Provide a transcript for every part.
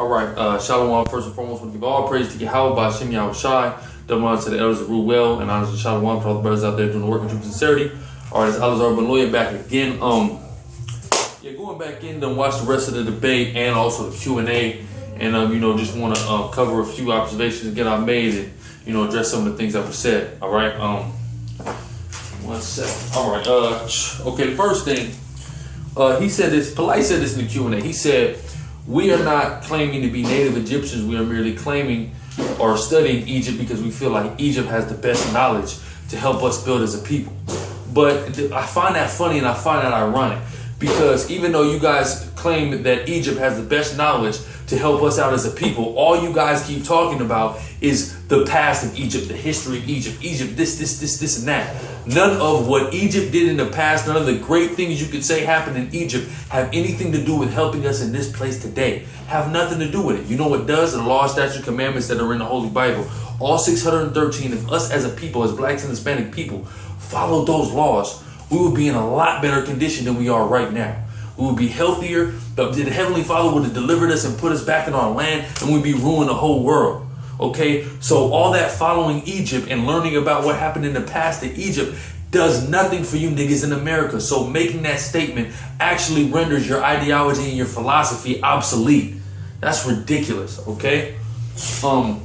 All right, Shalom. First and foremost, we give all praise to Yahweh by Shem Yahushai. Double honor to the elders that rule well, and honors to Shalom for all the brothers out there doing the work with true sincerity. All right, it's Alazar Ben Loya back again. Going back in to watch the rest of the debate and also the Q&A, and just want to cover a few observations again I made, and address some of the things that were said. All right, 1 second. All right, okay. The first thing, he said this. Polight said this in the Q&A. He said, "We are not claiming to be native Egyptians. We are merely claiming or studying Egypt because we feel like Egypt has the best knowledge to help us build as a people." But I find that funny and I find that ironic, because even though you guys claim that Egypt has the best knowledge to help us out as a people, all you guys keep talking about is the past of Egypt, the history of Egypt, this, and that. None of what Egypt did in the past, none of the great things you could say happened in Egypt have anything to do with helping us in this place today. Have nothing to do with it. You know what does? The law, statute, commandments that are in the Holy Bible. All 613 of us as a people, as blacks and Hispanic people, follow those laws, we would be in a lot better condition than we are right now. We would be healthier. The Heavenly Father would have delivered us and put us back in our land, and we'd be ruining the whole world. Okay, so all that following Egypt and learning about what happened in the past to Egypt does nothing for you niggas in America. So making that statement actually renders your ideology and your philosophy obsolete. That's ridiculous. Okay, and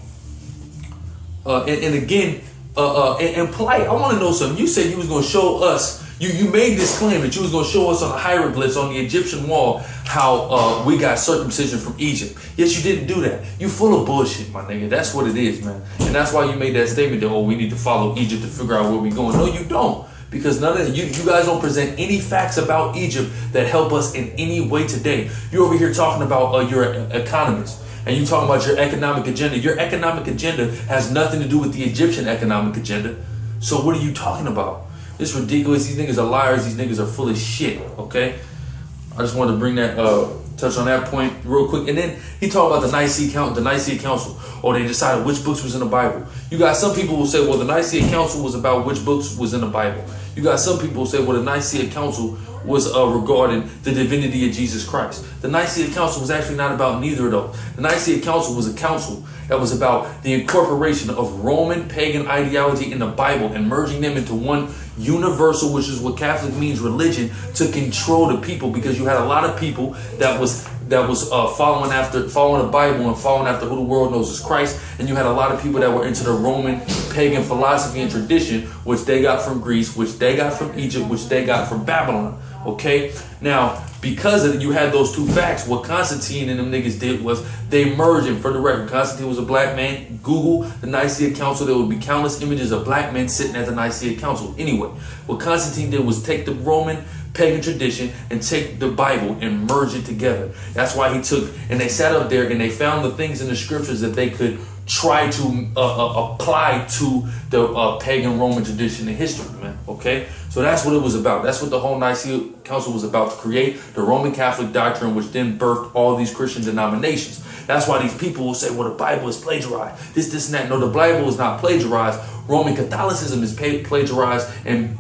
again, and Polight, I want to know something. You said you was going to show us. You made this claim that you was going to show us on the hieroglyphs on the Egyptian wall how we got circumcision from Egypt. Yes, you didn't do that. You full of bullshit, my nigga. That's what it is, man. And that's why you made that statement that, we need to follow Egypt to figure out where we're going. No, you don't. Because none of you guys don't present any facts about Egypt that help us in any way today. You're over here talking about you're an economist. And you talking about your economic agenda. Your economic agenda has nothing to do with the Egyptian economic agenda. So what are you talking about? It's ridiculous. These niggas are liars. These niggas are full of shit. Okay, I just wanted to bring that touch on that point real quick. And then he talked about the Nicaea Council. Or they decided which books was in the Bible. You got some people will say, well, the Nicaea Council was about which books was in the Bible. You got some people who say, well, the Nicaea Council was regarding the divinity of Jesus Christ. The Nicaea Council was actually not about neither of those. The Nicaea Council was a council that was about the incorporation of Roman pagan ideology in the Bible and merging them into one universal, which is what Catholic means, religion, to control the people, because you had a lot of people that was following the Bible and following after who the world knows as Christ, and you had a lot of people that were into the Roman pagan philosophy and tradition, which they got from Greece, which they got from Egypt, which they got from Babylon. Okay, now because of it, you had those two facts. What Constantine and them niggas did was they merged. And for the record, Constantine was a black man. Google the Nicaea Council. There would be countless images of black men sitting at the Nicaea Council. Anyway, what Constantine did was take the Roman pagan tradition and take the Bible and merge it together. That's why he took, and they sat up there and they found the things in the scriptures that they could try to apply to the pagan Roman tradition and history, man. Okay, so that's what it was about. That's what the whole Nicaea Council was about, to create the Roman Catholic doctrine, which then birthed all these Christian denominations. That's why these people will say, well, the Bible is plagiarized, this, and that. No, the Bible is not plagiarized. Roman Catholicism is plagiarized and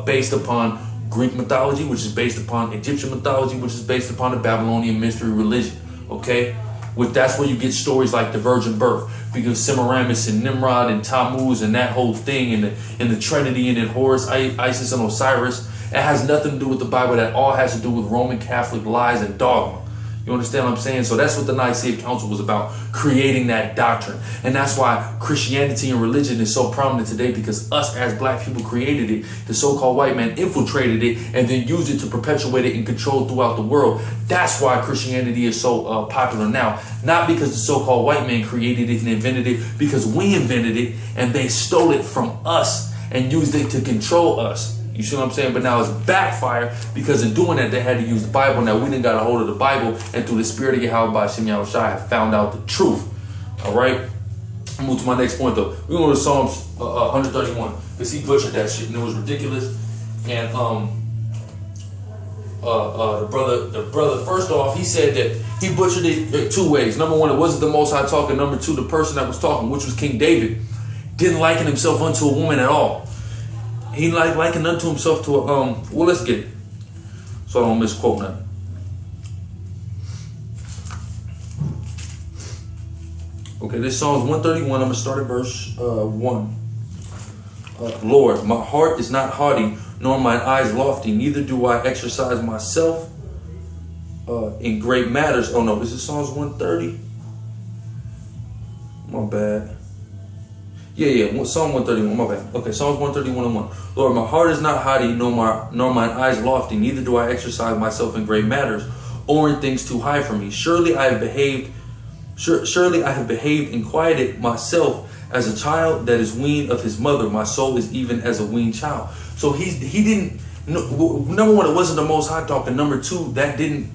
based upon Greek mythology, which is based upon Egyptian mythology, which is based upon the Babylonian mystery religion. Okay, that's where you get stories like the virgin birth, because Semiramis and Nimrod and Tammuz and that whole thing, and the Trinity, and then Horus, Isis, and Osiris. It has nothing to do with the Bible. That all has to do with Roman Catholic lies and dogma. You understand what I'm saying? So that's what the Nicaea Council was about, creating that doctrine. And that's why Christianity and religion is so prominent today, because us as black people created it. The so-called white man infiltrated it and then used it to perpetuate it and control throughout the world. That's why Christianity is so popular now. Not because the so-called white man created it and invented it, because we invented it and they stole it from us and used it to control us. You see what I'm saying? But now it's backfired, because in doing that, they had to use the Bible. Now we done got a hold of the Bible, and through the spirit of Yahweh by Shem Yahushai, have found out the truth. All right? I'll move to my next point, though. We're going to Psalms 131, because he butchered that shit, and it was ridiculous. And the brother, first off, he said that he butchered it two ways. Number one, it wasn't the Most High talking. Number two, the person that was talking, which was King David, didn't liken himself unto a woman at all. He likened unto himself to a, well, let's get it, so I don't misquote nothing. Okay, this Psalms 131. I'm going to start at verse 1. Lord, my heart is not haughty, nor mine eyes lofty, neither do I exercise myself in great matters. Oh no, this is Psalms 130. My bad. Yeah, Psalm 131, my bad. Okay, Psalms 131 and 1. Lord, my heart is not haughty, nor mine eyes lofty, neither do I exercise myself in great matters, or in things too high for me. Surely I have behaved and quieted myself as a child that is weaned of his mother. My soul is even as a weaned child. So he didn't. Number one, it wasn't the Most High talking. Number two,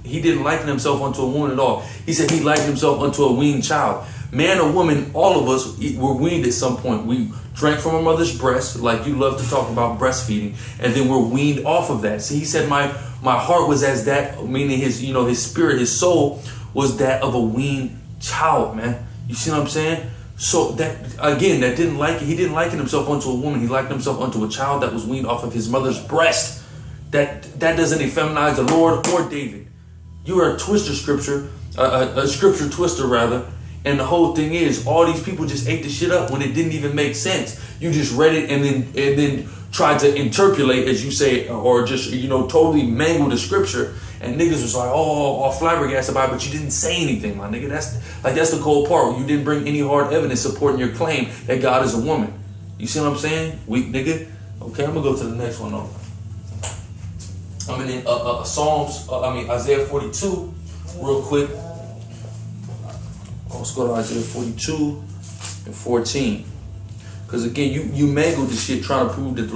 he didn't liken himself unto a woman at all. He said he likened himself unto a weaned child. Man or woman, all of us were weaned at some point. We drank from our mother's breast, like you love to talk about breastfeeding, and then we're weaned off of that. So he said, my heart was as that, meaning his spirit, his soul was that of a weaned child, man. You see what I'm saying? So that again, he didn't liken himself unto a woman. He likened himself unto a child that was weaned off of his mother's breast. That doesn't effeminize the Lord or David. You are a twister scripture, a scripture twister rather. And the whole thing is, all these people just ate the shit up when it didn't even make sense. You just read it and then tried to interpolate, as you say, or just totally mangle the scripture. And niggas was like, all flabbergasted about it, but you didn't say anything, my nigga. That's the cold part. You didn't bring any hard evidence supporting your claim that God is a woman. You see what I'm saying? Weak nigga. Okay, I'm gonna go to the next one though. I'm in Isaiah 42, real quick. Let's go to Isaiah 42 and 14. Because again, you mangled this shit trying to prove that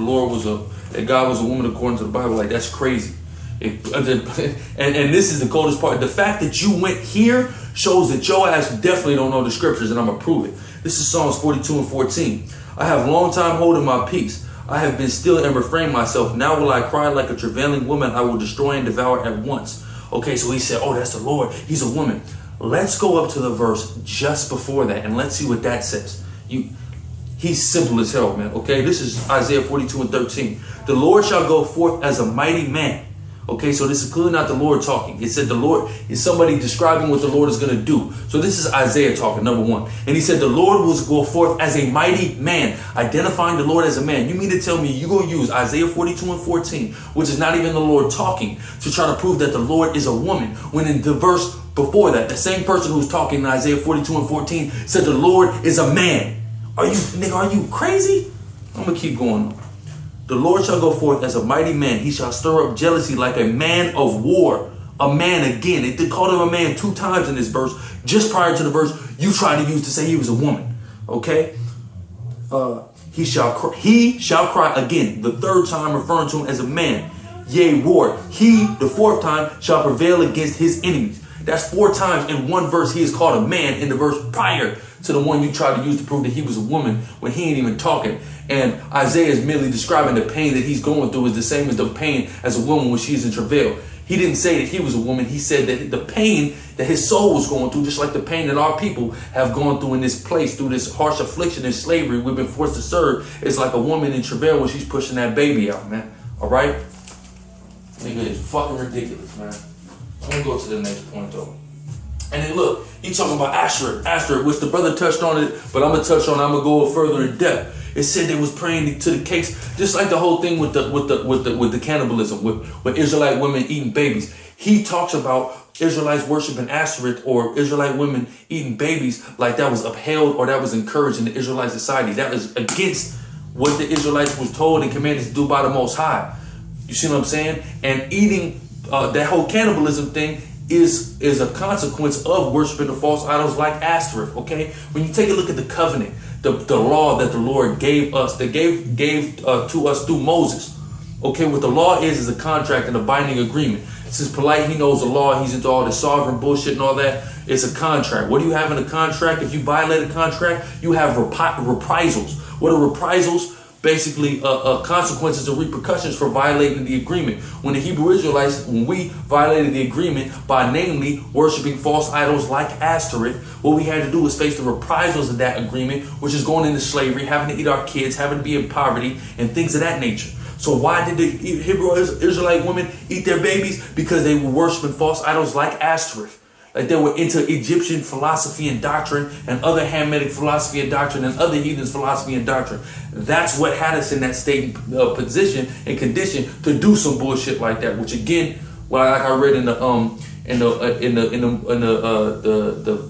that God was a woman according to the Bible. Like, that's crazy. And this is the coldest part. The fact that you went here shows that your ass definitely don't know the scriptures, and I'm gonna prove it. This is Psalms 42 and 14. I have long time holding my peace. I have been still and refrained myself. Now will I cry like a travailing woman. I will destroy and devour at once. Okay, so he said, oh, that's the Lord. He's a woman. Let's go up to the verse just before that, and let's see what that says. He's simple as hell, man. Okay, this is Isaiah 42 and 13. The Lord shall go forth as a mighty man. Okay, so this is clearly not the Lord talking. It said the Lord is somebody describing what the Lord is going to do. So this is Isaiah talking, number one. And he said the Lord will go forth as a mighty man, identifying the Lord as a man. You mean to tell me you're going to use Isaiah 42 and 14, which is not even the Lord talking, to try to prove that the Lord is a woman, when in the verse before that, the same person who's talking in Isaiah 42 and 14 said the Lord is a man. Are you crazy? I'm going to keep going. The Lord shall go forth as a mighty man. He shall stir up jealousy like a man of war. A man again. It called him a man 2 times in this verse, just prior to the verse you tried to use to say he was a woman. Okay? He shall cry again, the 3rd time referring to him as a man. Yea, war. He, the 4th time, shall prevail against his enemies. That's 4 times in one verse he is called a man in the verse prior to the one you tried to use to prove that he was a woman when he ain't even talking. And Isaiah is merely describing the pain that he's going through is the same as the pain as a woman when she's in travail. He didn't say that he was a woman. He said that the pain that his soul was going through, just like the pain that our people have gone through in this place, through this harsh affliction and slavery we've been forced to serve. It's like a woman in travail when she's pushing that baby out, man. All right? Nigga, it's fucking ridiculous, man. I'm going to go to the next point, though. And then look, he talking about Asherah, which the brother touched on it, but I'm going to touch on it. I'm going to go further in depth. It said they was praying to the cakes, just like the whole thing with the cannibalism, with Israelite women eating babies. He talks about Israelites worshiping Asherah or Israelite women eating babies like that was upheld or that was encouraged in the Israelite society. That is against what the Israelites was told and commanded to do by the Most High. You see what I'm saying? And eating that whole cannibalism thing is a consequence of worshiping the false idols like Asherah. Okay, when you take a look at the covenant, the law that the Lord gave us, that gave to us through Moses. Okay, what the law is a contract and a binding agreement. Since Polight, he knows the law, he's into all the sovereign bullshit and all that. It's a contract. What do you have in a contract? If you violate a contract, you have reprisals. What are reprisals? Basically, consequences or repercussions for violating the agreement. When the Hebrew Israelites, when we violated the agreement by namely worshiping false idols like Asherah, what we had to do was face the reprisals of that agreement, which is going into slavery, having to eat our kids, having to be in poverty, and things of that nature. So why did the Hebrew Israelite women eat their babies? Because they were worshiping false idols like Asherah. Like they were into Egyptian philosophy and doctrine and other Hamitic philosophy and doctrine and other heathens philosophy and doctrine. That's what had us in that state, position and condition to do some bullshit like that. Which again, well, like I read in the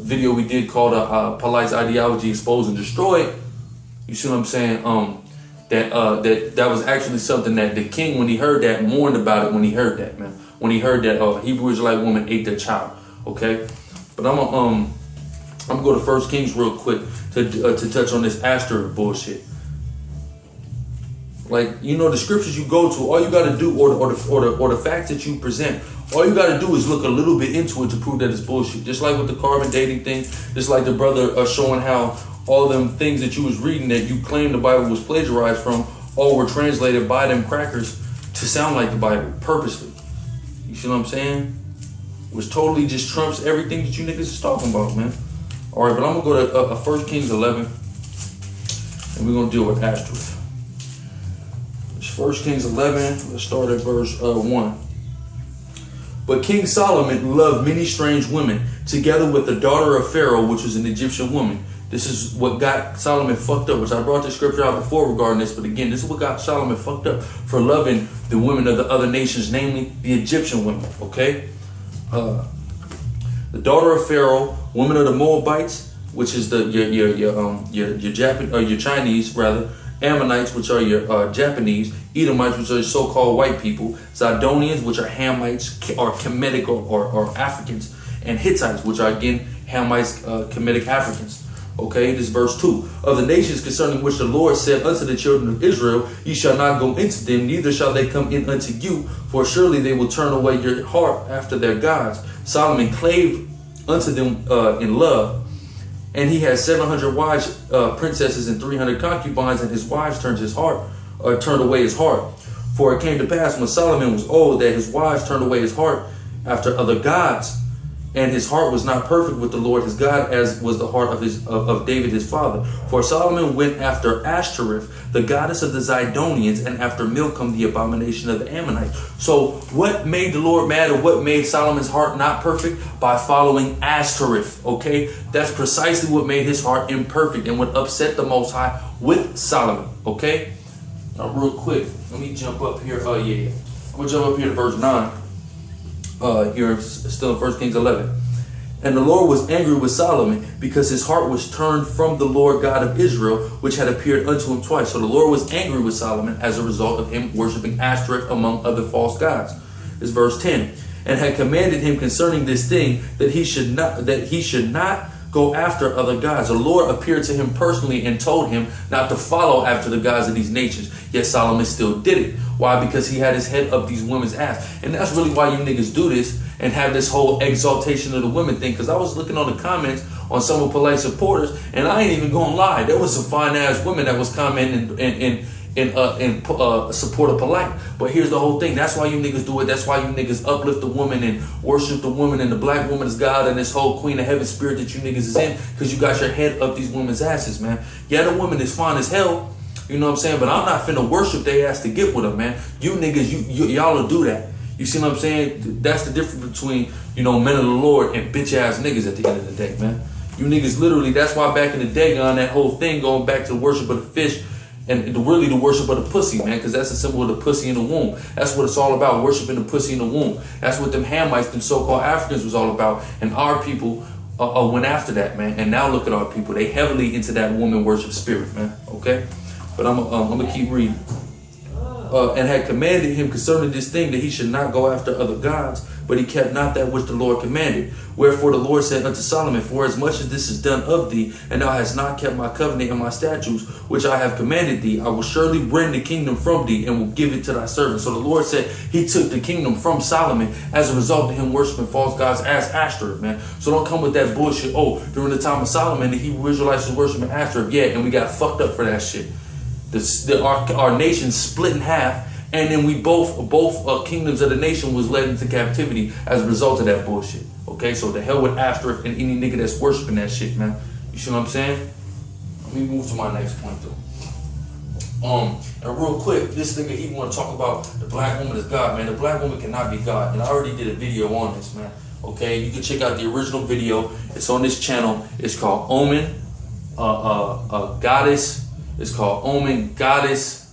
video we did called Polight's Ideology Exposed and Destroyed. You see what I'm saying? That was actually something that the king, when he heard that, mourned about it. When he heard that, man, when he heard that Hebrew Israelite woman ate their child. Okay, but I'm gonna go to 1 Kings real quick to touch on this Asherah bullshit. Like, you know, the scriptures you go to, all you got to do, or the facts that you present, all you got to do is look a little bit into it to prove that it's bullshit. Just like with the carbon dating thing, just like the brother showing how all them things that you was reading that you claimed the Bible was plagiarized from, all were translated by them crackers to sound like the Bible purposely. You see what I'm saying? Which totally just trumps everything that you niggas is talking about, man. All right, but I'm gonna go to 1 Kings 11, and we're gonna deal with Asherah. It's 1 Kings 11. Let's start at verse 1. But King Solomon loved many strange women, together with the daughter of Pharaoh, which was an Egyptian woman. This is what got Solomon fucked up, which I brought the scripture out before regarding this, but again, this is what got Solomon fucked up for loving the women of the other nations, namely the Egyptian women. Okay. The daughter of Pharaoh, woman of the Moabites, which is your Chinese rather, Ammonites, which are your Japanese, Edomites, which are so-called white people, Zidonians, which are Hamites or Kemetic or Africans, and Hittites, which are again Hamites, Kemetic Africans. Okay, this is verse 2. Of the nations concerning which the Lord said unto the children of Israel, ye shall not go into them, neither shall they come in unto you, for surely they will turn away your heart after their gods. Solomon clave unto them in love, and he had 700 wives, princesses, and 300 concubines, and his wives turned away his heart. For it came to pass when Solomon was old that his wives turned away his heart after other gods, and his heart was not perfect with the Lord his God, as was the heart of David his father. For Solomon went after Ashtoreth, the goddess of the Zidonians, and after Milcom, the abomination of the Ammonites. So what made the Lord mad, or what made Solomon's heart not perfect? By following Ashtoreth. Okay, that's precisely what made his heart imperfect and what upset the Most High with Solomon. Okay, now real quick, let me jump up here. I'm gonna jump up here to verse 9. Here still in 1 Kings 11. And the Lord was angry with Solomon, because his heart was turned from the Lord God of Israel, which had appeared unto him twice. So the Lord was angry with Solomon as a result of him worshiping Ashtoreth among other false gods. This is verse 10. And had commanded him concerning this thing, that he should not go after other gods. The Lord appeared to him personally and told him not to follow after the gods of these nations. Yet Solomon still did it. Why? Because he had his head up these women's ass. And that's really why you niggas do this and have this whole exaltation of the women thing. Because I was looking on the comments on some of Polite supporters, and I ain't even gonna lie, there was some fine ass women that was commenting in support of Polite. But here's the whole thing. That's why you niggas do it. That's why you niggas uplift the woman and worship the woman and the black woman as God and this whole Queen of Heaven spirit that you niggas is in, because you got your head up these women's asses, man. Yeah, the woman is fine as hell. You know what I'm saying? But I'm not finna worship their ass to get with them, man. You niggas, y'all will do that. You see what I'm saying? That's the difference between, you know, men of the Lord and bitch ass niggas at the end of the day, man. You niggas literally, that's why back in the day, on that whole thing going back to the worship of the fish and really the worship of the pussy, man, because that's a symbol of the pussy in the womb. That's what it's all about, worshiping the pussy in the womb. That's what them Hamites, them so-called Africans was all about. And our people went after that, man. And now look at our people. They heavily into that woman worship spirit, man. Okay? But I'm gonna keep reading. And had commanded him concerning this thing, that he should not go after other gods, but he kept not that which the Lord commanded. Wherefore the Lord said unto Solomon, for as much as this is done of thee, and thou hast not kept my covenant and my statutes, which I have commanded thee, I will surely rend the kingdom from thee, and will give it to thy servant. So the Lord said he took the kingdom from Solomon as a result of him worshiping false gods as Ashtoreth, man. So don't come with that bullshit. Oh, during the time of Solomon, the Hebrew Israelites was worshiping Ashtoreth. Yeah, and we got fucked up for that shit. Our nation split in half, and then we both kingdoms of the nation was led into captivity as a result of that bullshit. Okay, so the hell with Ashtoreth and any nigga that's worshiping that shit, man. You see what I'm saying? Let me move to my next point though. And real quick, this nigga, he want to talk about the black woman is God, man. The black woman cannot be God, and I already did a video on this, man. Okay, you can check out the original video. It's on this channel. It's called Omen, Goddess. It's called Omen, Goddess,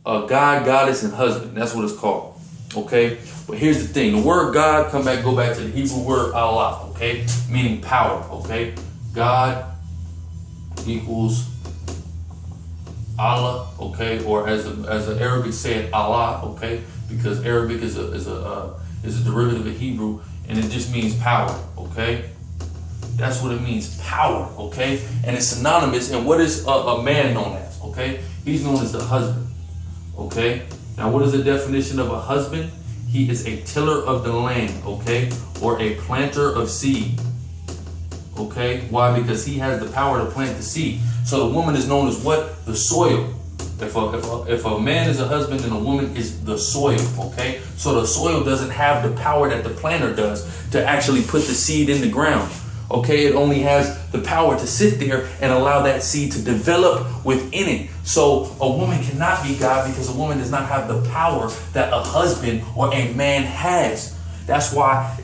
God, Goddess, and Husband. That's what it's called. Okay, but here's the thing: the word God go back to the Hebrew word Allah. Okay, meaning power. Okay, God equals Allah. Okay, or as the Arabic said, Allah. Okay, because Arabic is a derivative of Hebrew, and it just means power. Okay. That's what it means, power, okay? And it's synonymous. And what is a man known as, okay? He's known as the husband, okay? Now, what is the definition of a husband? He is a tiller of the land, okay? Or a planter of seed, okay? Why? Because he has the power to plant the seed. So the woman is known as what? The soil. If a man is a husband, then a woman is the soil, okay? So the soil doesn't have the power that the planter does to actually put the seed in the ground. Okay, it only has the power to sit there and allow that seed to develop within it. So a woman cannot be God because a woman does not have the power that a husband or a man has. That's why,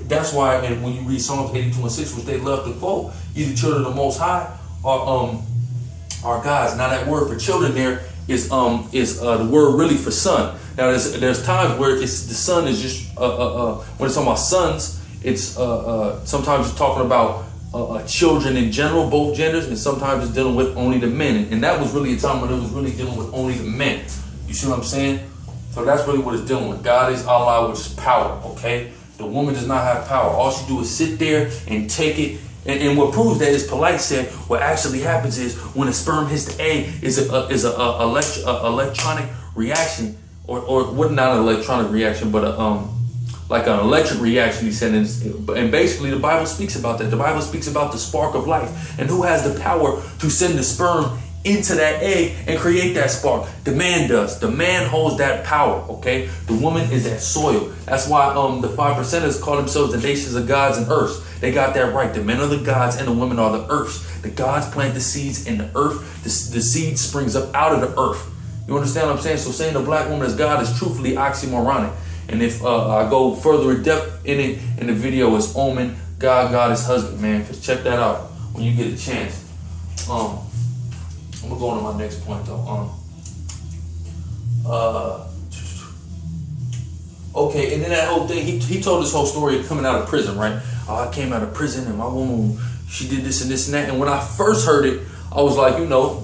and when you read Psalms 82:6, which they love to quote, "Ye the children of the Most High are gods." Now that word for children there is the word really for son. Now there's times where the son is just when it's talking about sons, it's sometimes it's talking about children in general, both genders, and sometimes it's dealing with only the men. And that was really a time when it was really dealing with only the men. You see what I'm saying? So that's really what it's dealing with. God is Allah, which is power, okay? The woman does not have power. All she do is sit there and take it. And what proves that is Polight said what actually happens is when a sperm hits the egg is a electronic reaction, or what, not an electronic reaction, but like an electric reaction, he said. And basically the Bible speaks about that. The Bible speaks about the spark of life. And who has the power to send the sperm into that egg and create that spark? The man does. The man holds that power, okay? The woman is that soil. That's why the 5%ers call themselves the nations of gods and earths. They got that right. The men are the gods and the women are the earths. The gods plant the seeds in the earth. The seed springs up out of the earth. You understand what I'm saying? So saying the black woman is God is truthfully oxymoronic. And if I go further in depth in it, in the video, is Omen, God, Goddess, Husband, man. Just check that out when you get a chance. I'm gonna go on to my next point though. Okay, and then that whole thing, he told this whole story of coming out of prison, right? I came out of prison and my woman, she did this and this and that. And when I first heard it, I was like, you know,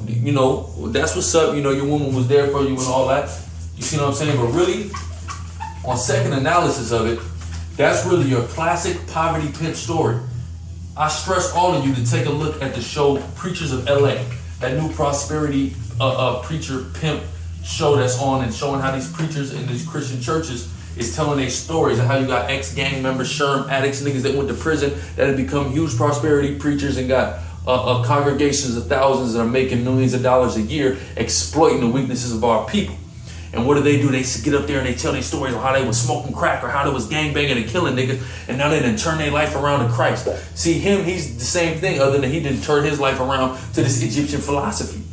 that's what's up. You know, your woman was there for you and all that. You see what I'm saying? But really, on second analysis of it, that's really your classic poverty pimp story. I stress all of you to take a look at the show Preachers of LA, that new prosperity preacher pimp show that's on, and showing how these preachers in these Christian churches is telling their stories, and how you got ex-gang members, sherm addicts, niggas that went to prison that have become huge prosperity preachers and got congregations of thousands that are making millions of dollars a year exploiting the weaknesses of our people. And what do? They get up there and they tell their stories of how they was smoking crack or how they was gangbanging and killing niggas, and now they done turn their life around to Christ. See him, he's the same thing, other than he didn't turn his life around to this Egyptian philosophy.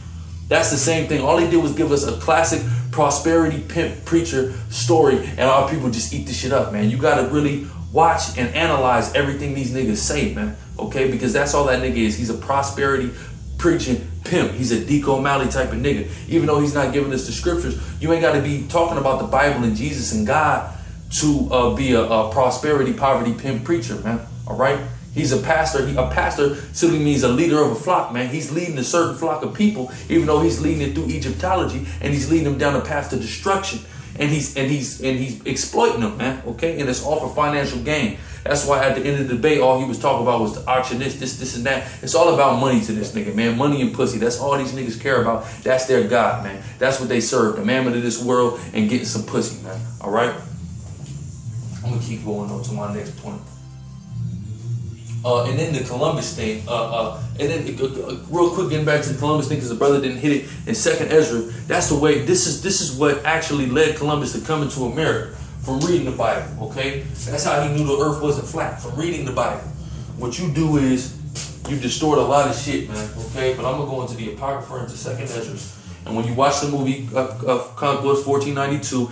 That's the same thing. All he did was give us a classic prosperity pimp preacher story, and our people just eat this shit up, man. You gotta really watch and analyze everything these niggas say, man. Okay, because that's all that nigga is. He's a prosperity preaching pimp. He's a Deco O'Malley type of nigga. Even though he's not giving us the scriptures, you ain't got to be talking about the Bible and Jesus and God to be a prosperity poverty pimp preacher, man. All right. He's a pastor. A pastor simply means a leader of a flock, man. He's leading a certain flock of people, even though he's leading it through Egyptology, and he's leading them down a path to destruction. And he's exploiting them, man. Okay, and it's all for financial gain. That's why at the end of the debate, all he was talking about was the auction, this, and that. It's all about money to this nigga, man. Money and pussy. That's all these niggas care about. That's their God, man. That's what they serve. The mammon of this world and getting some pussy, man. All right? I'm going to keep going on to my next point. And then the Columbus thing. And then real quick, getting back to the Columbus thing, because the brother didn't hit it in 2nd Ezra. That's the way. This is what actually led Columbus to coming to America. From reading the Bible, okay? That's how he knew the earth wasn't flat, from reading the Bible. What you do is you distort a lot of shit, man, okay? But I'm going to go into the Apocrypha, into 2nd Ezra. And when you watch the movie of Conquest 1492,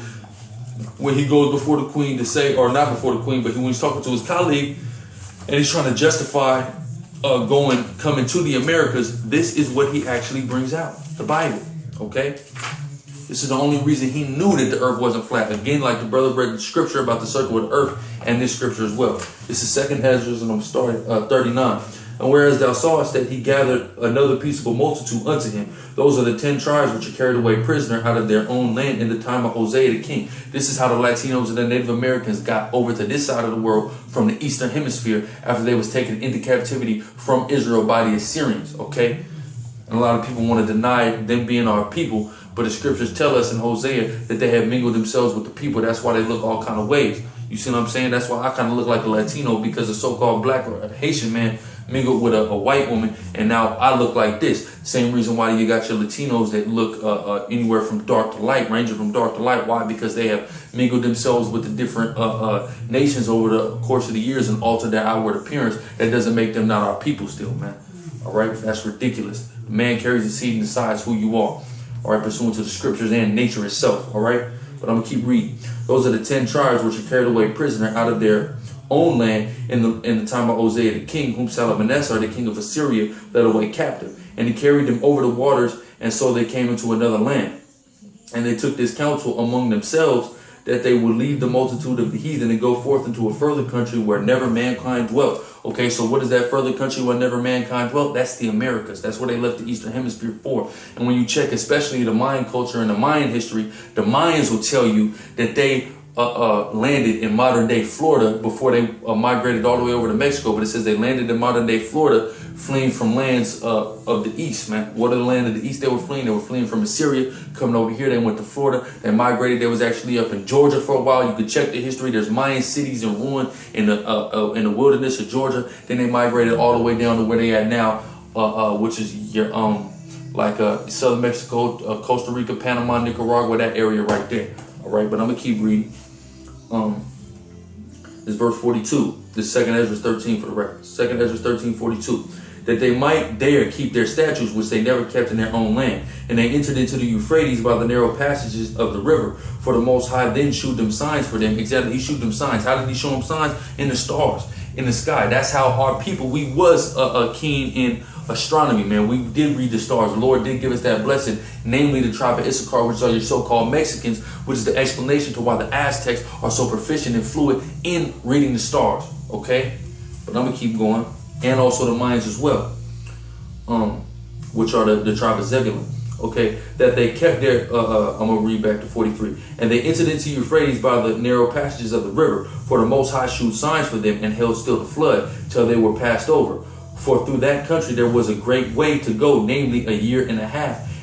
when he goes before the queen to say, or not before the queen, but when he's talking to his colleague, and he's trying to justify coming to the Americas, this is what he actually brings out, the Bible, okay? This is the only reason he knew that the earth wasn't flat. Again, like the brother read the scripture about the circle of the earth and this scripture as well. This is 2nd Ezra, and I'm starting 39. And whereas thou sawest that he gathered another peaceable multitude unto him, those are the 10 tribes which are carried away prisoner out of their own land in the time of Hosea the king. This is how the Latinos and the Native Americans got over to this side of the world from the Eastern Hemisphere after they was taken into captivity from Israel by the Assyrians, okay? And a lot of people want to deny them being our people, but the scriptures tell us in Hosea that they have mingled themselves with the people. That's why they look all kind of ways. You see what I'm saying? That's why I kind of look like a Latino, because a so-called black or a Haitian man mingled with a white woman, and now I look like this. Same reason why you got your Latinos that look anywhere from dark to light, ranging from dark to light. Why? Because they have mingled themselves with the different nations over the course of the years and altered their outward appearance. That doesn't make them not our people still, man. All right? That's ridiculous. The man carries the seed and decides who you are. All right? Pursuant to the scriptures and nature itself. All right? But I'm going to keep reading. Those are the 10 tribes which are carried away prisoner out of their own land in the time of Hosea the king, whom Salmanassar, the king of Assyria, led away captive. And he carried them over the waters, and so they came into another land. And they took this counsel among themselves, that they would leave the multitude of the heathen and go forth into a further country where never mankind dwelt. Okay, so what is that further country where never mankind dwelt? That's the Americas. That's where they left the Eastern Hemisphere for. And when you check, especially the Mayan culture and the Mayan history, the Mayans will tell you that they landed in modern day Florida before they migrated all the way over to Mexico. But it says they landed in modern day Florida, fleeing from lands of the east, man. What are the land of the east they were fleeing? They were fleeing from Assyria, coming over here. They went to Florida. They migrated. They was actually up in Georgia for a while. You could check the history. There's Mayan cities in ruin in the wilderness of Georgia. Then they migrated all the way down to where they at now, which is your southern Mexico, Costa Rica, Panama, Nicaragua, that area right there. All right, but I'm gonna keep reading. This verse 42. This 2nd Ezra 13 for the record. 2nd Ezra 13:42. That they might dare keep their statutes which they never kept in their own land. And they entered into the Euphrates by the narrow passages of the river. For the Most High then shewed them signs for them. Exactly, he shewed them signs. How did he show them signs? In the stars, in the sky. That's how our people, we was keen in astronomy, man. We did read the stars. The Lord did give us that blessing, namely the tribe of Issachar, which are your so-called Mexicans, which is the explanation to why the Aztecs are so proficient and fluid in reading the stars, okay? But I'm going to keep going. And also the Mayans as well, which are the tribe of Zebulun, okay? That they kept their, I'm going to read back to 43. And they entered into Euphrates by the narrow passages of the river, for the Most High shewed signs for them and held still the flood till they were passed over. For through that country there was a great way to go, namely 1.5 years.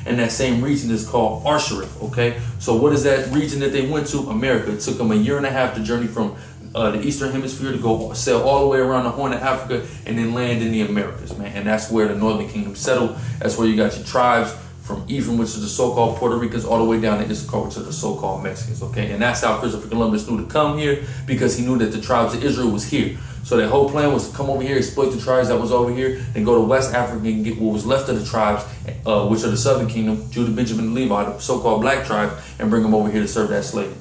And that same region is called Arsharif, okay? So what is that region that they went to? America. It took them 1.5 years to journey from the Eastern Hemisphere to go sail all the way around the Horn of Africa and then land in the Americas, man. And that's where the Northern Kingdom settled. That's where you got your tribes from Ephraim, which is the so-called Puerto Ricans, all the way down to Issachar, which are the so-called Mexicans, okay? And that's how Christopher Columbus knew to come here, because he knew that the tribes of Israel was here. So their whole plan was to come over here, exploit the tribes that was over here, then go to West Africa and get what was left of the tribes, which are the Southern Kingdom, Judah, Benjamin, and Levi, the so-called black tribes, and bring them over here to serve that slave.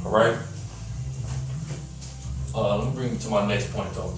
All right? Let me bring you to my next point, though.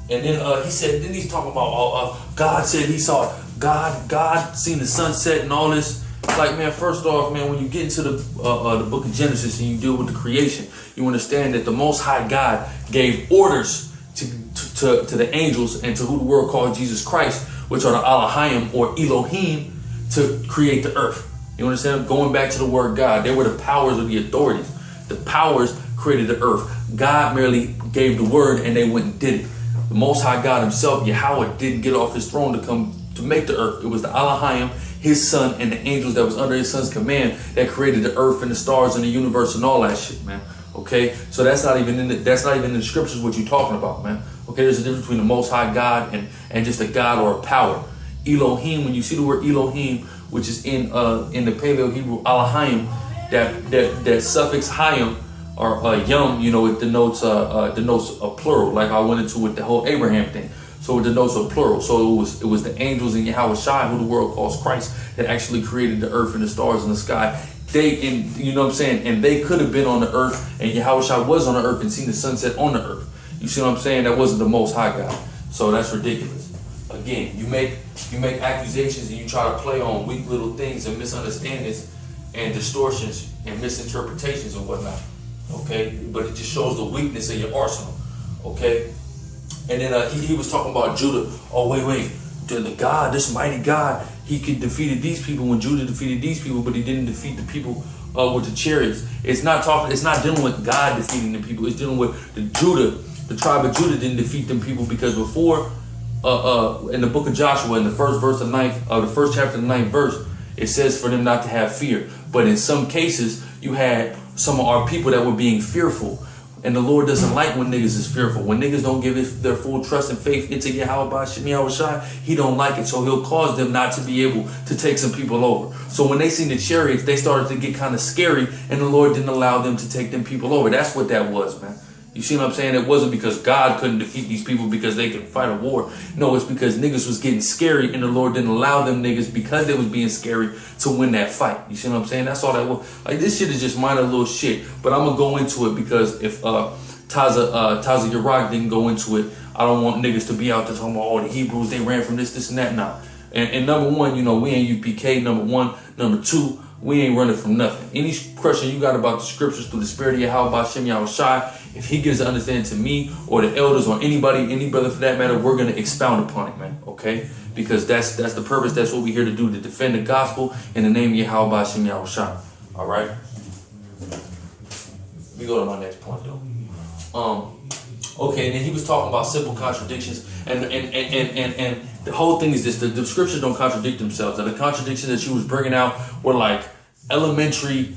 And then he said, then he's talking about God said he saw God seen the sunset and all this. Like, man, first off, man, when you get into the book of Genesis and you deal with the creation, you understand that the Most High God gave orders to the angels and to who the world called Jesus Christ, which are the Elohim or Elohim, to create the earth. You understand? Going back to the word God, they were the powers of the authorities. The powers created the earth. God merely gave the word and they went and did it. The Most High God himself, Yahweh, didn't get off his throne to come to make the earth. It was the Elohim, his son, and the angels that was under his son's command that created the earth and the stars and the universe and all that shit, man. Okay, so that's not even in the scriptures what you're talking about, man. Okay, there's a difference between the Most High God and just a God or a power. Elohim, when you see the word Elohim, which is in the Paleo Hebrew Elohim, that suffix hayim or yum, you know, it denotes a plural, like I went into with the whole Abraham thing. So it denotes a plural. So it was the angels in Yahweh Shai, who the world calls Christ, that actually created the earth and the stars in the sky you know what I'm saying, and they could have been on the earth, and Yahushua was on the earth and seen the sunset on the earth. You see what I'm saying? That wasn't the Most High God. So that's ridiculous. Again, you make accusations and you try to play on weak little things and misunderstandings and distortions and misinterpretations and whatnot. Okay, but it just shows the weakness of your arsenal. Okay, and then he was talking about Judah. Oh wait, the God, this mighty God, he could defeated these people when Judah defeated these people, but he didn't defeat the people with the chariots. It's not dealing with God defeating the people. It's dealing with the tribe of Judah didn't defeat them people, because before in the book of Joshua, in the first verse of the first chapter of the 9th verse, it says for them not to have fear. But in some cases, you had some of our people that were being fearful. And the Lord doesn't like when niggas is fearful. When niggas don't give their full trust and faith into Yahushua, he don't like it. So he'll cause them not to be able to take some people over. So when they seen the chariots, they started to get kind of scary, and the Lord didn't allow them to take them people over. That's what that was, man. You see what I'm saying? It wasn't because God couldn't defeat these people because they could fight a war. No, it's because niggas was getting scary, and the Lord didn't allow them niggas, because they was being scary, to win that fight. You see what I'm saying? That's all that was. Like, this shit is just minor little shit. But I'm gonna go into it, because if Taza Yarak didn't go into it, I don't want niggas to be out there talking about, oh, the Hebrews, they ran from this, and that. Nah. And number one, you know, we ain't UPK, number one. Number two, we ain't running from nothing. Any question you got about the scriptures through the spirit of Yahweh Shem Yahushai, if he gives an understanding to me or the elders or anybody, any brother for that matter, we're going to expound upon it, man. Okay? Because that's the purpose. That's what we're here to do, to defend the gospel in the name of Yahweh Shem Yahushai. All right? We go to my next point, though. Okay, and then he was talking about simple contradictions, and the whole thing is this: the scriptures don't contradict themselves, and the contradictions that you was bringing out were like elementary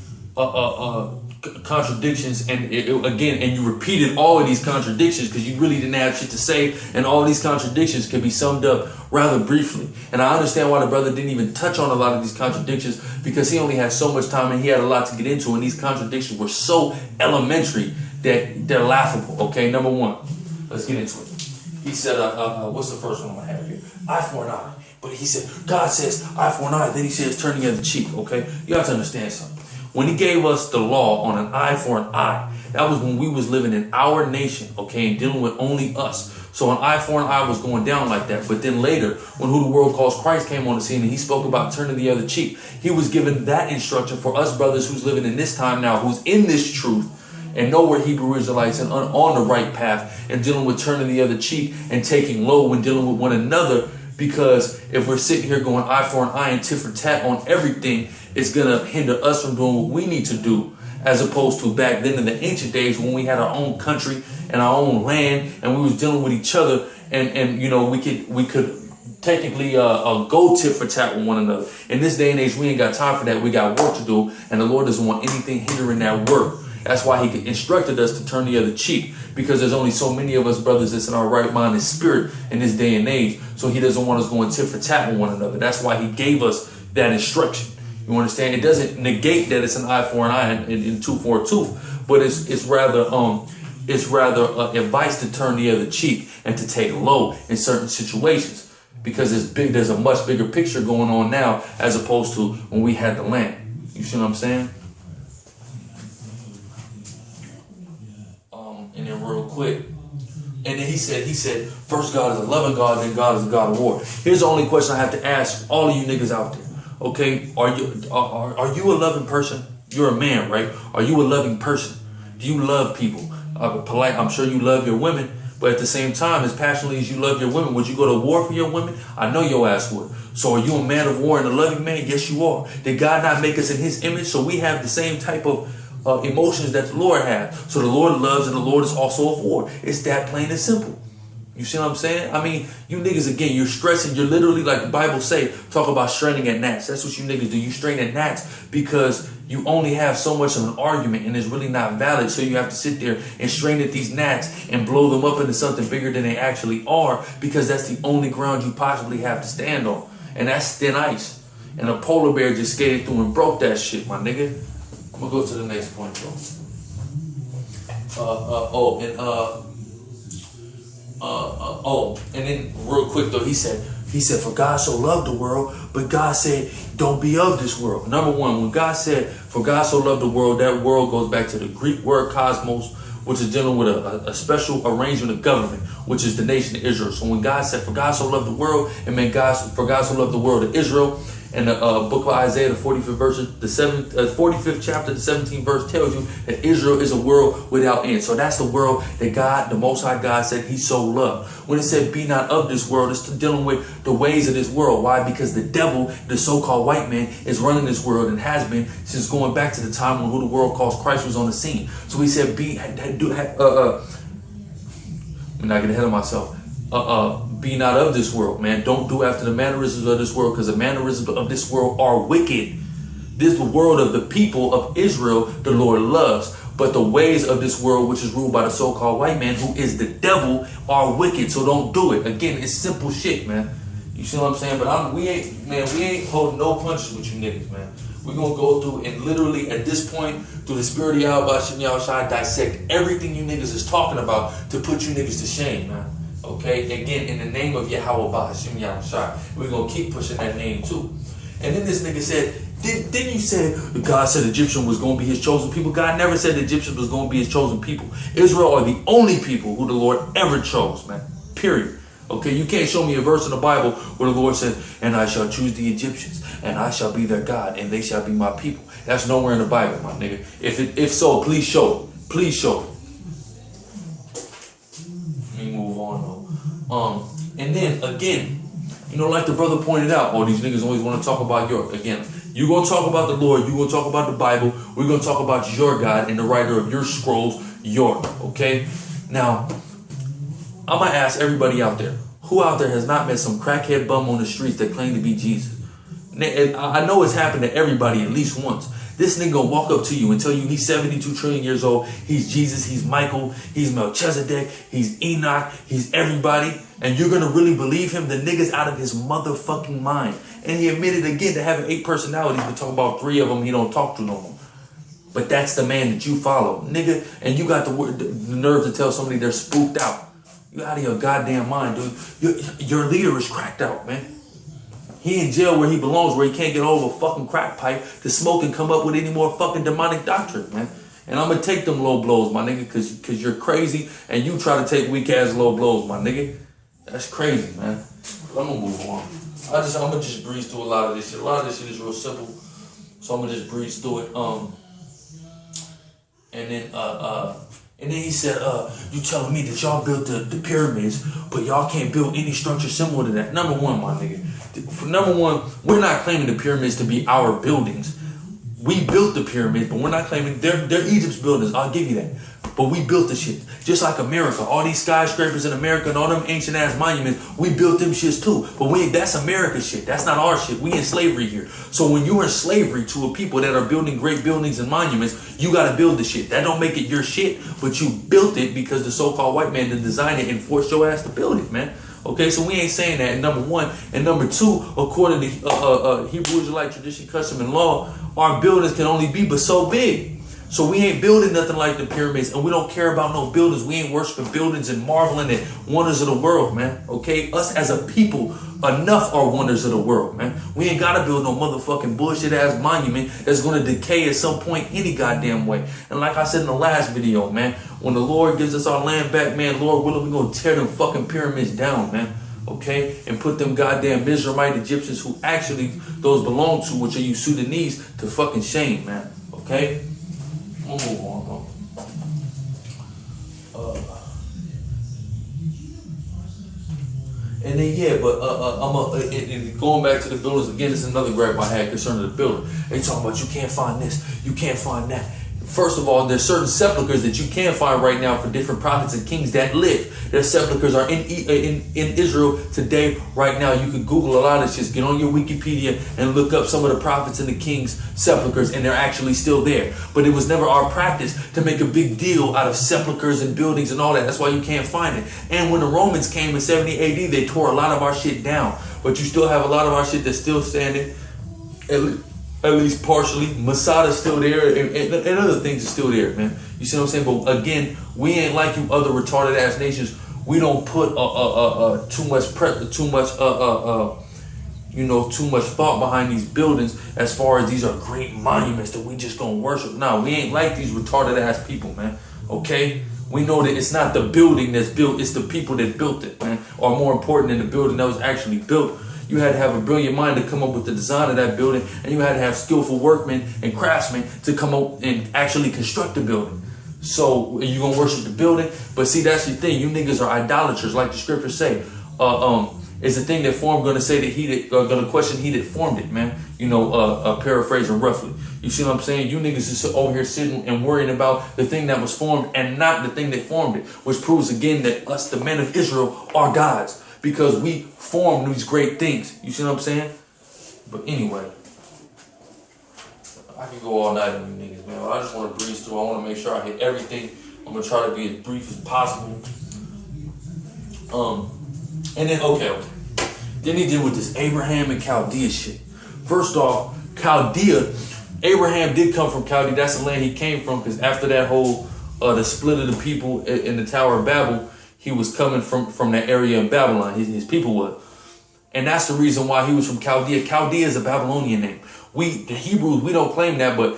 contradictions, and and you repeated all of these contradictions because you really didn't have shit to say, and all these contradictions can be summed up rather briefly. And I understand why the brother didn't even touch on a lot of these contradictions, because he only had so much time and he had a lot to get into, and these contradictions were so elementary that they're laughable. Okay, number one, let's get into it. He said, what's the first one I have here? Eye for an eye. But he said, God says eye for an eye, then he says turn the other cheek. Okay, you have to understand something. When he gave us the law on an eye for an eye, that was when we was living in our nation, okay, and dealing with only us. So an eye for an eye was going down like that. But then later, when Who the World Calls Christ came on the scene and he spoke about turning the other cheek, he was given that instruction for us brothers who's living in this time now, who's in this truth, and know we're Hebrew Israelites and on the right path, and dealing with turning the other cheek and taking low when dealing with one another. Because if we're sitting here going eye for an eye and tit for tat on everything, it's going to hinder us from doing what we need to do, as opposed to back then in the ancient days when we had our own country and our own land, and we was dealing with each other, and you know, we could technically go tit for tat with one another. In this day and age, we ain't got time for that. We got work to do, and the Lord doesn't want anything hindering that work. That's why he instructed us to turn the other cheek, because there's only so many of us brothers that's in our right mind and spirit in this day and age. So he doesn't want us going tit for tat with one another. That's why he gave us that instruction. You understand? It doesn't negate that it's an eye for an eye and tooth for a tooth, but it's rather advice to turn the other cheek and to take low in certain situations, because there's a much bigger picture going on now as opposed to when we had the land. You see what I'm saying? And then real quick, and then he said, first God is a loving God, then God is a God of war. Here's the only question I have to ask all of you niggas out there. Okay, are you a loving person? You're a man, right? Are you a loving person? Do you love people? Polight, I'm sure you love your women, but at the same time, as passionately as you love your women, would you go to war for your women? I know your ass would. So are you a man of war and a loving man? Yes, you are. Did God not make us in his image? So we have the same type of emotions that the Lord has. So the Lord loves and the Lord is also of war. It's that plain and simple. You see what I'm saying? I mean, you niggas, again, you're stressing. You're literally, like the Bible say, talk about straining at gnats. That's what you niggas do. You strain at gnats because you only have so much of an argument and it's really not valid. So you have to sit there and strain at these gnats and blow them up into something bigger than they actually are, because that's the only ground you possibly have to stand on. And that's thin ice. And a polar bear just skated through and broke that shit, my nigga. I'm gonna go to the next point, though. And then real quick though, he said, for God so loved the world, but God said, don't be of this world. Number one, when God said, for God so loved the world, that world goes back to the Greek word cosmos, which is dealing with a special arrangement of government, which is the nation of Israel. So when God said, for God so loved the world, it meant for God so loved the world of Israel. And the book of Isaiah, the 45th verse, the 45th chapter, the 17th verse tells you that Israel is a world without end. So that's the world that God, the Most High God, said he so loved. When it said, be not of this world, it's dealing with the ways of this world. Why? Because the devil, the so-called white man, is running this world and has been since going back to the time when who the world calls Christ was on the scene. So he said, I'm not getting ahead of myself. Be not of this world, man. Don't do after the mannerisms of this world, because the mannerisms of this world are wicked. This is the world of the people of Israel the Lord loves. But the ways of this world, which is ruled by the so-called white man, who is the devil, are wicked. So don't do it. Again, it's simple shit, man. You see what I'm saying? But we ain't holding no punches with you niggas, man. We're going to go through and literally at this point, through the spirit of Yahweh Shem Yahushua, dissect everything you niggas is talking about to put you niggas to shame, man. Okay, again, in the name of Yahweh Hashem Yahushua, we're going to keep pushing that name too. And then this nigga said, didn't you say God said Egyptian was going to be his chosen people? God never said the Egyptians was going to be his chosen people. Israel are the only people who the Lord ever chose, man. Period. Okay, you can't show me a verse in the Bible where the Lord said, and I shall choose the Egyptians, and I shall be their God, and they shall be my people. That's nowhere in the Bible, my nigga. If so, please show it. Please show it. Let me move on, though. And then again, you know, like the brother pointed out, these niggas always want to talk about again, you're going to talk about the Lord, you're going to talk about the Bible, we're going to talk about your God and the writer of your scrolls, okay? Now, I'm going to ask everybody out there, who out there has not met some crackhead bum on the streets that claim to be Jesus? I know it's happened to everybody at least once. This nigga gonna walk up to you and tell you he's 72 trillion years old, he's Jesus, he's Michael, he's Melchizedek, he's Enoch, he's everybody, and you're gonna really believe him? The nigga's out of his motherfucking mind. And he admitted again to having 8 personalities, but talking about 3 of them he don't talk to no more. But that's the man that you follow, nigga, and you got the nerve to tell somebody they're spooked out. You out of your goddamn mind, dude. Your leader is cracked out, man. He in jail where he belongs, where he can't get over a fucking crack pipe to smoke and come up with any more fucking demonic doctrine, man. And I'm going to take them low blows, my nigga, because you're crazy and you try to take weak-ass low blows, my nigga. That's crazy, man. But I'm going to move on. I'm going to just breeze through a lot of this shit. A lot of this shit is real simple. So I'm going to just breeze through it. And then he said, you telling me that y'all built the pyramids, but y'all can't build any structure similar to that. Number one, my nigga. Number one, we're not claiming the pyramids to be our buildings. We built the pyramids, but we're not claiming they're Egypt's buildings. I'll give you that. But we built the shit. Just like America. All these skyscrapers in America and all them ancient ass monuments, we built them shits too. But that's America's shit. That's not our shit. We in slavery here. So when you're in slavery to a people that are building great buildings and monuments, you gotta build the shit. That don't make it your shit, but you built it because the so-called white man didn't design it and forced your ass to build it, man. Okay, so we ain't saying that, number one. And number two, according to Hebrew Israelite tradition, custom, and law, our buildings can only be but so big. So we ain't building nothing like the pyramids, and we don't care about no buildings. We ain't worshiping buildings and marveling at wonders of the world, man. Okay, us as a people, enough are wonders of the world, man. We ain't gotta build no motherfucking bullshit ass monument that's gonna decay at some point any goddamn way. And like I said in the last video, man, when the Lord gives us our land back, man, Lord willing, we gonna tear them fucking pyramids down, man. Okay, and put them goddamn Mizraimite Egyptians who actually those belong to, which are you Sudanese, to fucking shame, man. Okay. We'll move on, though. And then going back to the buildings again. This is another gripe I had concerning the building. They talking about you can't find this, you can't find that. First of all, there's certain sepulchres that you can find right now for different prophets and kings that live. Their sepulchres are in Israel today, right now. You can Google a lot of shit. Get on your Wikipedia and look up some of the prophets and the kings' sepulchres, and they're actually still there. But it was never our practice to make a big deal out of sepulchres and buildings and all that. That's why you can't find it. And when the Romans came in 70 AD, they tore a lot of our shit down. But you still have a lot of our shit that's still standing. At least partially. Masada's still there, and other things are still there, man. You see what I'm saying? But again, we ain't like you other retarded ass nations. We don't put too much you know, too much thought behind these buildings as far as these are great monuments that we just gonna worship. No, we ain't like these retarded ass people, man. Okay? We know that it's not the building that's built, it's the people that built it, man. Or more important than the building that was actually built. You had to have a brilliant mind to come up with the design of that building, and you had to have skillful workmen and craftsmen to come up and actually construct the building. So you gonna worship the building, but see, that's the thing. You niggas are idolaters, like the scriptures say. Is the thing that formed gonna say that he that gonna question he that formed it, man. You know, paraphrasing roughly. You see what I'm saying? You niggas is over here sitting and worrying about the thing that was formed and not the thing that formed it, which proves again that us, the men of Israel, are gods because we form these great things. You see what I'm saying? But anyway, I can go all night on you niggas, man. I just want to breeze through. I want to make sure I hit everything. I'm gonna try to be as brief as possible. And then okay. Then he did with this Abraham and Chaldea shit. First off, Chaldea, Abraham did come from Chaldea. That's the land he came from, because after that whole the split of the people in the Tower of Babel, he was coming from that area in Babylon. His people were. And that's the reason why he was from Chaldea. Chaldea is a Babylonian name. We, the Hebrews, we don't claim that, but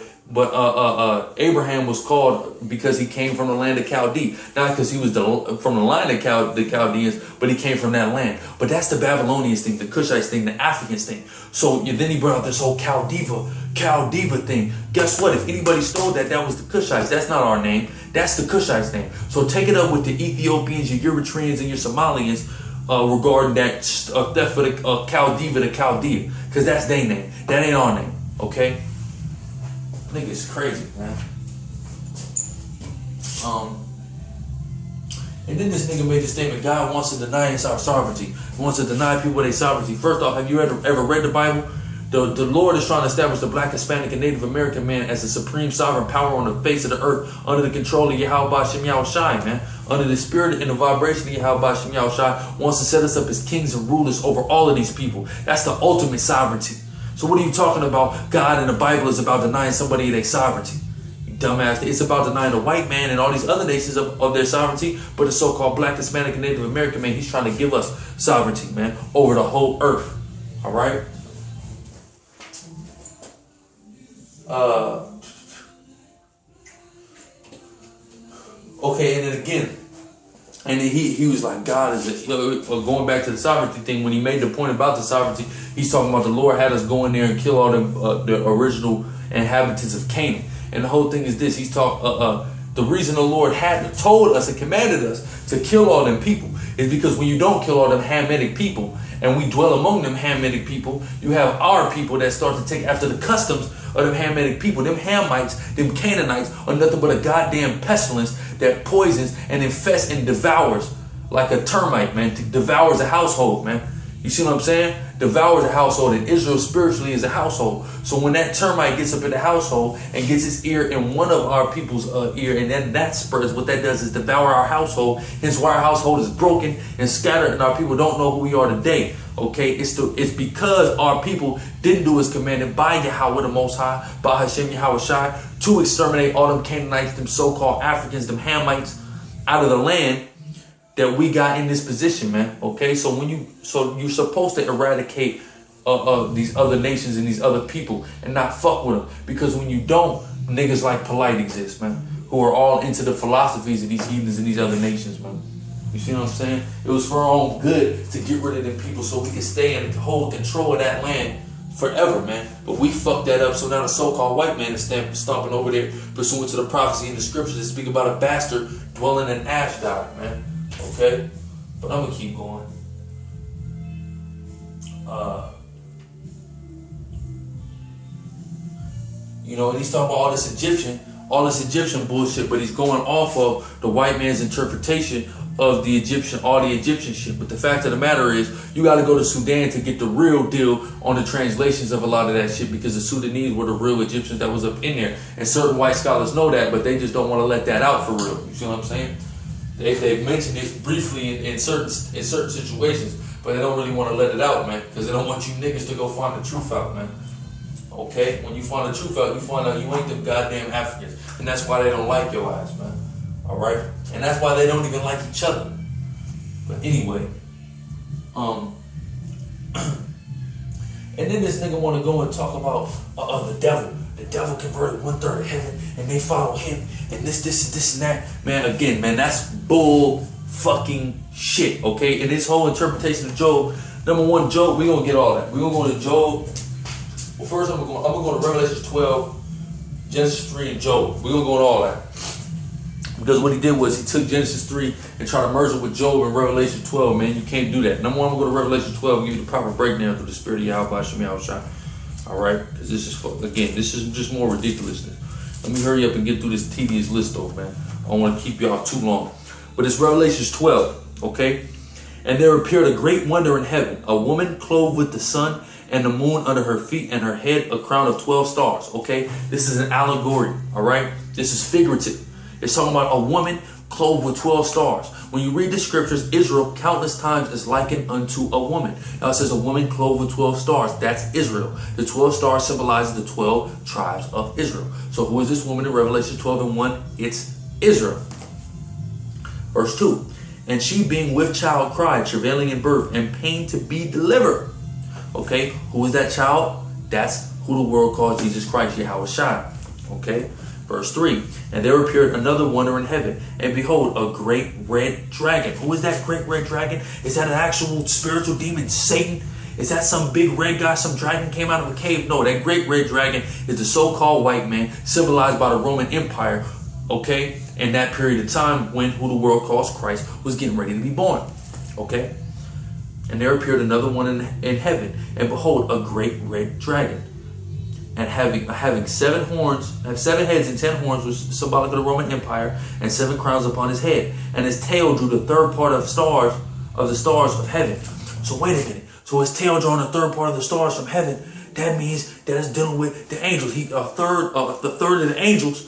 Abraham was called because he came from the land of Chaldea. Not because he was from the line of the Chaldeans, but he came from that land. But that's the Babylonians thing, the Cushites thing, the Africans thing. So then he brought out this whole Chaldea thing. Guess what? If anybody stole that, that was the Cushites. That's not our name. That's the Cushites name. So take it up with the Ethiopians, your Eritreans, and your Somalians regarding that theft for the Chaldea, because that's their name. That ain't our name. Okay? Nigga's crazy, man. And then this nigga made the statement, God wants to deny us our sovereignty. He wants to deny people their sovereignty. First off, have you ever read the Bible? The Lord is trying to establish the Black, Hispanic, and Native American man as the supreme sovereign power on the face of the earth under the control of Yahweh Shem Yahushai, man. Under the spirit and the vibration of Yahweh Shem Yahushai wants to set us up as kings and rulers over all of these people. That's the ultimate sovereignty. So what are you talking about? God in the Bible is about denying somebody their sovereignty. You dumbass. It's about denying the white man and all these other nations of their sovereignty, but the so-called Black, Hispanic, and Native American man, he's trying to give us sovereignty, man, over the whole earth. All right? Okay, and then again, and then he was like, God is going back to the sovereignty thing. When he made the point about the sovereignty, he's talking about the Lord had us go in there and kill all the original inhabitants of Canaan. And the whole thing is this: he's the reason the Lord had told us and commanded us to kill all them people is because when you don't kill all them Hamitic people, and we dwell among them Hamitic people, you have our people that start to take after the customs of them Hamitic people. Them Hamites, them Canaanites are nothing but a goddamn pestilence that poisons and infests and devours like a termite, man. Devours a household, man. You see what I'm saying? Devours a household, and Israel spiritually is a household. So when that termite gets up in the household and gets its ear in one of our people's ear, and then that spreads, what that does is devour our household. Hence why our household is broken and scattered, and our people don't know who we are today. Okay, it's because our people didn't do as commanded by Yahweh the Most High, by Hashem Yahushai, to exterminate all them Canaanites, them so-called Africans, them Hamites out of the land, that we got in this position, man. Okay, so you're supposed to eradicate these other nations and these other people and not fuck with them, because when you don't, niggas like Polight exist, man, who are all into the philosophies of these heathens and these other nations, man. You see what I'm saying? It was for our own good to get rid of them people so we could stay and hold control of that land forever, man. But we fucked that up, so now the so-called white man is stomping over there pursuant to the prophecy in the scriptures that speak about a bastard dwelling in Ashdod, man. Okay? But I'm gonna keep going. You know, and he's talking about all this Egyptian bullshit, but he's going off of the white man's interpretation of all the Egyptian shit. But the fact of the matter is, you got to go to Sudan to get the real deal on the translations of a lot of that shit, because the Sudanese were the real Egyptians that was up in there. And certain white scholars know that, but they just don't want to let that out for real. You see what I'm saying? They've mentioned it briefly in certain situations, but they don't really want to let it out, man, because they don't want you niggas to go find the truth out, man. Okay? When you find the truth out, you find out you ain't them goddamn Africans. And that's why they don't like your ass, man. Alright? And that's why they don't even like each other. But anyway, And then this nigga want to go and talk about the devil. The devil converted 1/3 of heaven, and they follow him, and this and that. Man, again, man, that's bull fucking shit, okay? And this whole interpretation of Job, number one, Job, we're gonna get all that. We're gonna go to Job. Well, first I'm gonna go to Revelation 12, Genesis 3, and Job. We're gonna go to all that. Because what he did was he took Genesis 3 and tried to merge it with Job and Revelation 12, man. You can't do that. Number one, I'm gonna go to Revelation 12 and give you the proper breakdown through the spirit of Yahweh Shem Yahushua. Alright? Because this is, again, this is just more ridiculousness. Let me hurry up and get through this tedious list though, man. I don't want to keep y'all too long. But it's Revelation 12, okay? And there appeared a great wonder in heaven, a woman clothed with the sun and the moon under her feet, and her head a crown of 12 stars, okay? This is an allegory, all right? This is figurative. It's talking about a woman clothed with 12 stars. When you read the scriptures, Israel countless times is likened unto a woman. Now it says a woman clothed with 12 stars. That's Israel. The 12 stars symbolizes the 12 tribes of Israel. So who is this woman in Revelation 12 and 1? It's Israel. Verse 2. And she being with child cried, travailing in birth, and pain to be delivered. Okay, who is that child? That's who the world calls Jesus Christ, Yahushua. Okay, verse 3. And there appeared another wonder in heaven, and behold, a great red dragon. Who is that great red dragon? Is that an actual spiritual demon, Satan? Is that some big red guy, some dragon came out of a cave? No, that great red dragon is the so-called white man, symbolized by the Roman Empire, okay, in that period of time when who the world calls Christ was getting ready to be born, okay? And there appeared another one in heaven, and behold, a great red dragon, and having 7 horns, 7 heads and 10 horns, was symbolic of the Roman Empire, and 7 crowns upon his head, and his tail drew the third part of the stars of heaven. So wait a minute. So his tail drawing the third part of the stars from heaven. That means that it's dealing with the angels. The third of the angels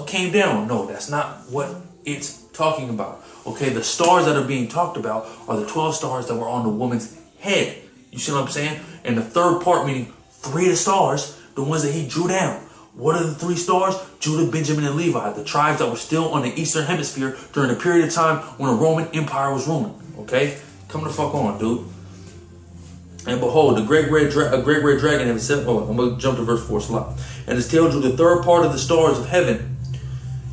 came down. No, that's not what it's talking about. Okay, the stars that are being talked about are the 12 stars that were on the woman's head. You see what I'm saying? And the third part, meaning 3 of the stars, the ones that he drew down. What are the 3 stars? Judah, Benjamin, and Levi, the tribes that were still on the Eastern Hemisphere during the period of time when the Roman Empire was ruling. Okay, come the fuck on, dude. And behold, a great red dragon having 7. Oh, I'm gonna jump to verse 4 slot. And his tail drew the third part of the stars of heaven,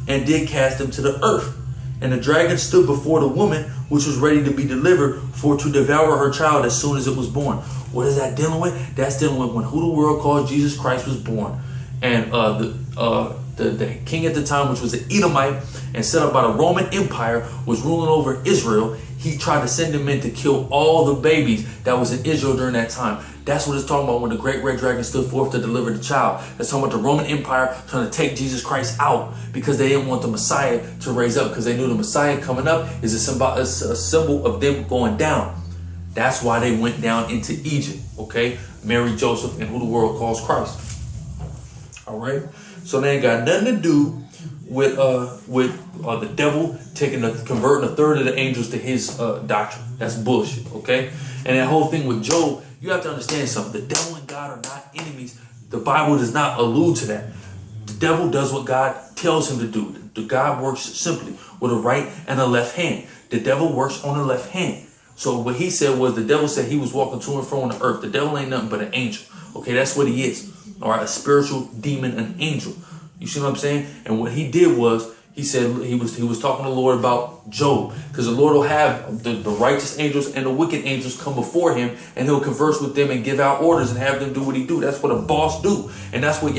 and did cast them to the earth. And the dragon stood before the woman, which was ready to be delivered, for to devour her child as soon as it was born. What is that dealing with? That's dealing with when who the world called Jesus Christ was born. And the king at the time, which was an Edomite and set up by the Roman Empire, was ruling over Israel. He tried to send him in to kill all the babies that was in Israel during that time. That's what it's talking about when the great red dragon stood forth to deliver the child. That's talking about the Roman Empire trying to take Jesus Christ out because they didn't want the Messiah to raise up, because they knew the Messiah coming up is a symbol of them going down. That's why they went down into Egypt, okay? Mary, Joseph, and who the world calls Christ. All right? So they ain't got nothing to do with the devil converting a third of the angels to his doctrine. That's bullshit, okay? And that whole thing with Job, you have to understand something. The devil and God are not enemies. The Bible does not allude to that. The devil does what God tells him to do. The God works simply with a right and a left hand. The devil works on the left hand. So what he said was, the devil said he was walking to and fro on the earth. The devil ain't nothing but an angel. Okay, that's what he is. All right, a spiritual demon, an angel. You see what I'm saying? And what he did was, he said he was talking to the Lord about Job, because the Lord will have the righteous angels and the wicked angels come before him, and he'll converse with them and give out orders and have them do what he do. That's what a boss do, and that's what